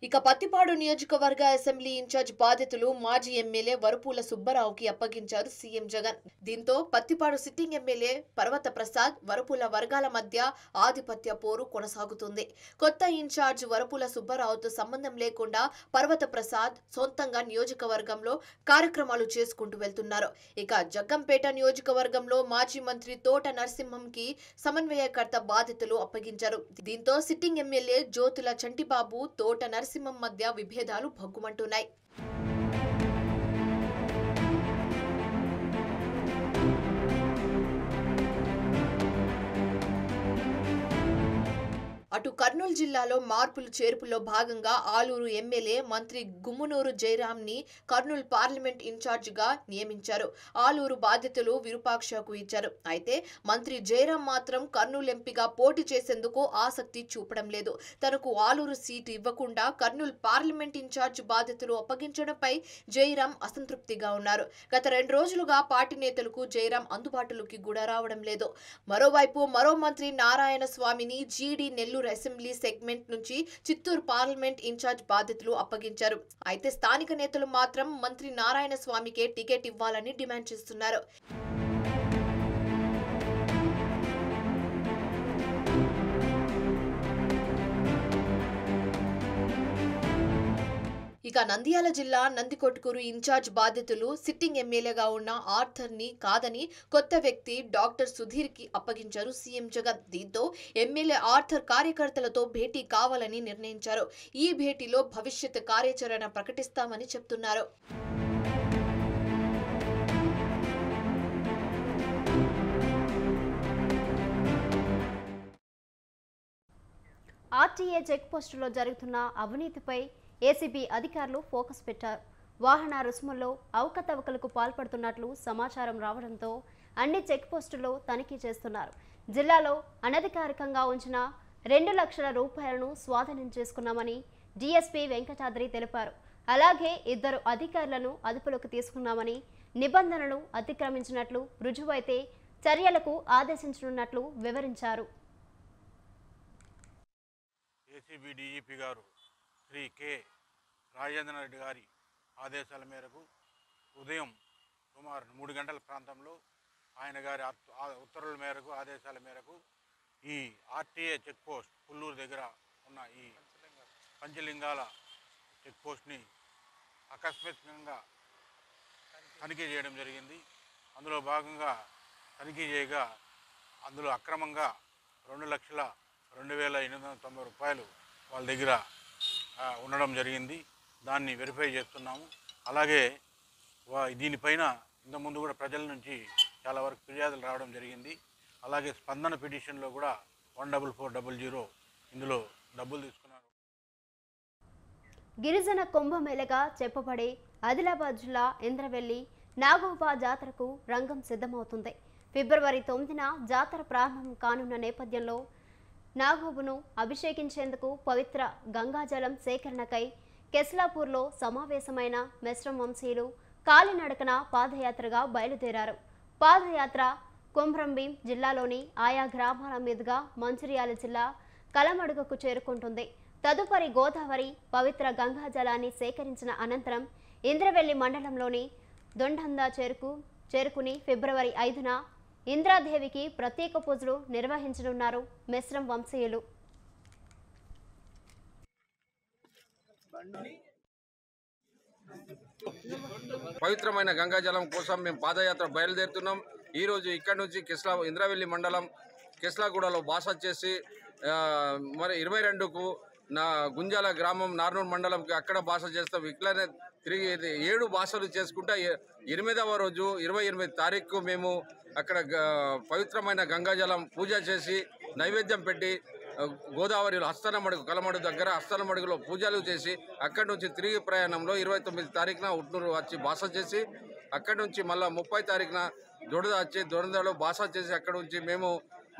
ఇక పత్తిపాడు నియోజకవర్గ అసెంబ్లీ ఇన్ఛార్జ్ బాధ్యతలు మాజీ ఎమ్మెల్యే వరపుల సుబ్బారావుకి అప్పగించారు సీఎం జగన్. దీంతో పత్తిపాడు సిట్టింగ్ ఎమ్మెల్యే పర్వత ప్రసాద్, వరపుల వర్గాల మధ్య ఆధిపత్య పోరు కొనసాగుతుంది. కొత్త ఇన్ఛార్జ్ వరపుల సుబ్బారావుతో సంబంధం లేకుండా పర్వత ప్రసాద్ సొంతంగా నియోజకవర్గంలో కార్యక్రమాలు చేసుకుంటూ వెళ్తున్నారు. ఇక జగ్గంపేట నియోజకవర్గంలో మాజీ మంత్రి తోట నరసింహంకి సమన్వయకర్త బాధ్యతలు అప్పగించారు. దీంతో సిట్టింగ్ ఎమ్మెల్యే జ్యోతుల చంటిబాబు, తోట నరసింహం మధ్య విభేదాలు భగ్గుమంటున్నాయి. అటు కర్నూలు జిల్లాలో మార్పులు చేర్పులో భాగంగా ఆలూరు ఎమ్మెల్యే మంత్రి గుమ్మనూరు జయరాంని కర్నూలు పార్లమెంట్ ఇన్ఛార్జిగా నియమించారు. ఆలూరు బాధ్యతలు విరూపాక్షకు ఇచ్చారు. అయితే మంత్రి జయరాం మాత్రం కర్నూలు ఎంపీగా పోటీ చేసేందుకు ఆసక్తి చూపడం లేదు. తనకు ఆలూరు సీటు ఇవ్వకుండా కర్నూలు పార్లమెంట్ ఇన్ఛార్జ్ బాధ్యతలు అప్పగించడంపై జయరాం అసంతృప్తిగా ఉన్నారు. గత 2 రోజులుగా పార్టీ నేతలకు జయరాం అందుబాటులోకి కూడా రావడం లేదు. మరోవైపు మరో మంత్రి నారాయణ స్వామిని జీడీ నెల్లూరు అసెంబ్లీ సెగ్మెంట్ నుంచి చిత్తూరు పార్లమెంట్ ఇన్ఛార్జ్ బాధ్యతలు అప్పగించారు. అయితే స్థానిక నేతలు మాత్రం మంత్రి నారాయణ స్వామికే టికెట్ ఇవ్వాలని డిమాండ్ చేస్తున్నారు. ఇక నంద్యాల జిల్లా నందికొట్కూరు ఇన్ఛార్జ్ బాధ్యతలు సిట్టింగ్ ఎమ్మెల్యేగా ఉన్న ఆర్థర్ ని కాదని కొత్త వ్యక్తి డాక్టర్ సుధీర్ కి అప్పగించారు సీఎం జగన్. దీంతో ఎమ్మెల్యే ఆర్థర్ కార్యకర్తలతో భేటీ కావాలని నిర్ణయించారు. ఈ భేటీలో భవిష్యత్ కార్యాచరణ ప్రకటిస్తామని చెప్తున్నారు. ఆర్టీఏ చెక్ పోస్టులో జరుగుతున్న అవినీతిపై ఏసీబీ అధికారులు ఫోకస్ పెట్టారు. వాహన రుసుముల్లో అవకతవకలకు పాల్పడుతున్నట్లు సమాచారం రావడంతో అన్ని చెక్ పోస్టుల్లో తనిఖీ చేస్తున్నారు. జిల్లాలో అనధికారికంగా ఉంచిన 2 లక్షల రూపాయలను స్వాధీనం చేసుకున్నామని డీఎస్పీ వెంకటాద్రి తెలిపారు. అలాగే 2 అధికారులను అదుపులోకి తీసుకున్నామని, నిబంధనలు అతిక్రమించినట్లు రుజువైతే చర్యలకు ఆదేశించనున్నట్లు వివరించారు. ఏసీబీ డీజీపీ గారు శ్రీ కె రాజేంద్ర రెడ్డి గారి ఆదేశాల మేరకు ఉదయం సుమారు 3 గంటల ప్రాంతంలో ఆయన గారి ఉత్తర్వుల మేరకు ఆదేశాల మేరకు ఈ ఆర్టీఏ చెక్ పోస్ట్ పుల్లూరు దగ్గర ఉన్న ఈ పంచలింగాల చెక్ పోస్ట్ని ఆకస్మికంగా తనిఖీ చేయడం జరిగింది. అందులో భాగంగా తనిఖీ చేయగా అందులో అక్రమంగా 2,02,890 రూపాయలు వాళ్ళ దగ్గర ఉండడం జరిగింది. దాన్ని వెరిఫై చేస్తున్నాము. అలాగే దీనిపైన ఇంతకుముందు కూడా ప్రజల నుంచి చాలా వరకు ఫిర్యాదులు రావడం జరిగింది. అలాగే స్పందన పిటిషన్లో కూడా 14400 ఇందులో డబ్బులు తీసుకున్నారు. గిరిజన కుంభమేళగా చెప్పబడే ఆదిలాబాద్ జిల్లా ఇంద్రవెల్లి నాగోబా జాతరకు రంగం సిద్ధమవుతుంది. ఫిబ్రవరి 9న జాతర ప్రారంభం కానున్న నేపథ్యంలో నాగోబును అభిషేకించేందుకు పవిత్ర గంగాజలం సేకరణకై కెస్లాపూర్లో సమావేశమైన మెస్రం వంశీయులు కాలినడకన పాదయాత్రగా బయలుదేరారు. పాదయాత్ర కుమ్రంభీం జిల్లాలోని ఆయా గ్రామాల మీదుగా మంచిర్యాల జిల్లా కలమడుగకు చేరుకుంటుంది. తదుపరి గోదావరి పవిత్ర గంగాజలాన్ని సేకరించిన అనంతరం ఇంద్రవెల్లి మండలంలోని దొండందా చేరుకుని ఫిబ్రవరి 5న ఇంద్రాదేవికి ప్రత్యేక పూజలు నిర్వహించనున్నారు మెస్రం వంశీయులు. పవిత్రమైన గంగాజలం కోసం మేము పాదయాత్ర బయలుదేరుతున్నాం. ఈరోజు ఇక్కడ నుంచి ఇంద్రవెల్లి మండలం కెస్లాగూడలో బాస చేసి మరి 22కు గుంజాల గ్రామం నార్నూర్ మండలంకి అక్కడ బాస చేస్తాం. ఇట్లనే తిరిగి 7 బాసలు చేసుకుంటా 8వ రోజు 28 తారీఖు మేము అక్కడ పవిత్రమైన గంగాజలం పూజ చేసి నైవేద్యం పెట్టి గోదావరిలో హస్తనమడుగు కలమడుగు దగ్గర హస్తనమడుగులో పూజలు చేసి అక్కడి నుంచి తిరిగి ప్రయాణంలో 29 తారీఖున ఉట్నూరు వచ్చి బాస చేసి అక్కడి నుంచి మళ్ళీ 30 తారీఖున దొడద వచ్చి దొడదలో బాస చేసి అక్కడి నుంచి మేము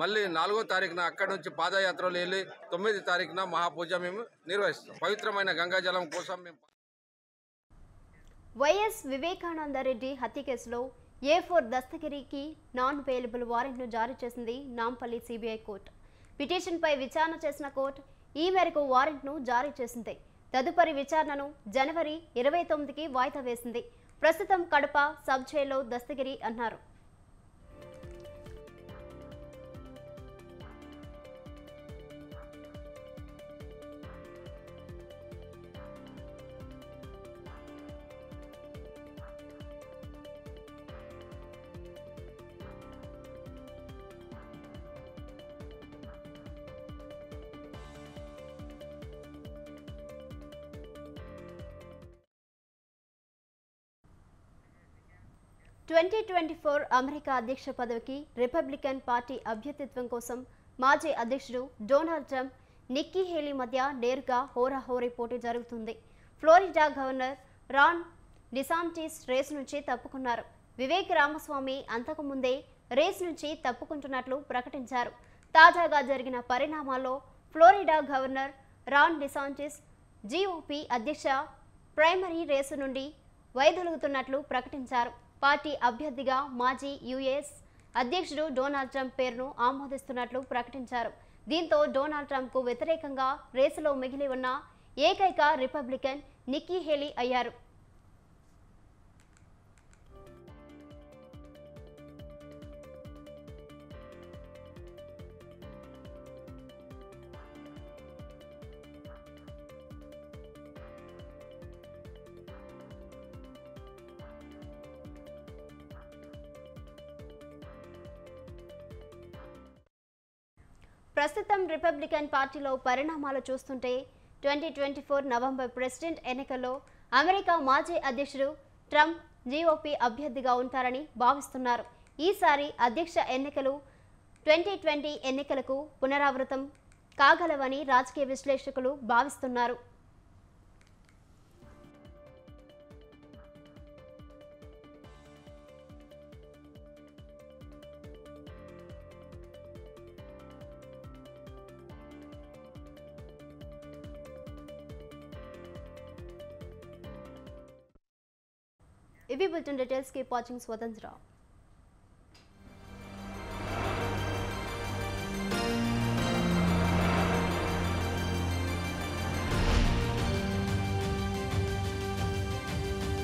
మళ్ళీ 4వ తారీఖున అక్కడి నుంచి పాదయాత్రలో వెళ్ళి 9 తారీఖున మహాపూజ మేము నిర్వహిస్తాం. పవిత్రమైన గంగాజలం కోసం మేము వైఎస్ వివేకానందరెడ్డి హత్య కేసులో A4 దస్తగిరికి నాన్ బెయిలబుల్ వారెంట్ను జారీ చేసింది నాంపల్లి సిబిఐ కోర్టు. పిటిషన్పై విచారణ చేసిన కోర్టు ఈ మేరకు వారెంట్ను జారీ చేసింది. తదుపరి విచారణను జనవరి 29కి వాయిదా వేసింది. ప్రస్తుతం కడప సబ్ జైల్లో దస్తగిరి అన్నారు. అమెరికా అధ్యక్ష పదవికి రిపబ్లికన్ పార్టీ అభ్యర్థిత్వం కోసం మాజీ అధ్యక్షుడు డొనాల్డ్ ట్రంప్, నిక్కీ హేలీ మధ్య నేరుగా హోరాహోరీ పోటీ జరుగుతుంది. Florida governor Ron DeSantis race నుంచి తప్పుకున్నారు. వివేక్ రామస్వామి అంతకుముందే రేసు నుంచి తప్పుకుంటున్నట్లు ప్రకటించారు. తాజాగా జరిగిన పరిణామాల్లో ఫ్లోరిడా గవర్నర్ రాన్ డిసాంటిస్ జీఓపీ అధ్యక్ష ప్రైమరీ రేసు నుండి వైదొలుగుతున్నట్లు ప్రకటించారు. పార్టీ అభ్యర్థిగా మాజీ యుఎస్ అధ్యక్షుడు డొనాల్డ్ ట్రంప్ పేరును ఆమోదిస్తున్నట్లు ప్రకటించారు. దీంతో డొనాల్డ్ ట్రంప్కు వ్యతిరేకంగా రేసులో మిగిలి ఉన్న ఏకైక రిపబ్లికన్ నిక్కీ హేలీ అయ్యారు. ప్రస్తుతం రిపబ్లికన్ పార్టీలో పరిణామాలు చూస్తుంటే 2024 నవంబర్ ప్రెసిడెంట్ ఎన్నికల్లో అమెరికా మాజీ అధ్యక్షుడు ట్రంప్ జీఓపీ అభ్యర్థిగా ఉంటారని భావిస్తున్నారు. ఈసారి అధ్యక్ష ఎన్నికలు 2020 ఎన్నికలకు పునరావృతం కాగలవని రాజకీయ విశ్లేషకులు భావిస్తున్నారు. ఇవి బులెటిన్ డీటెయిల్స్. కీప్ వాచింగ్ స్వతంత్ర.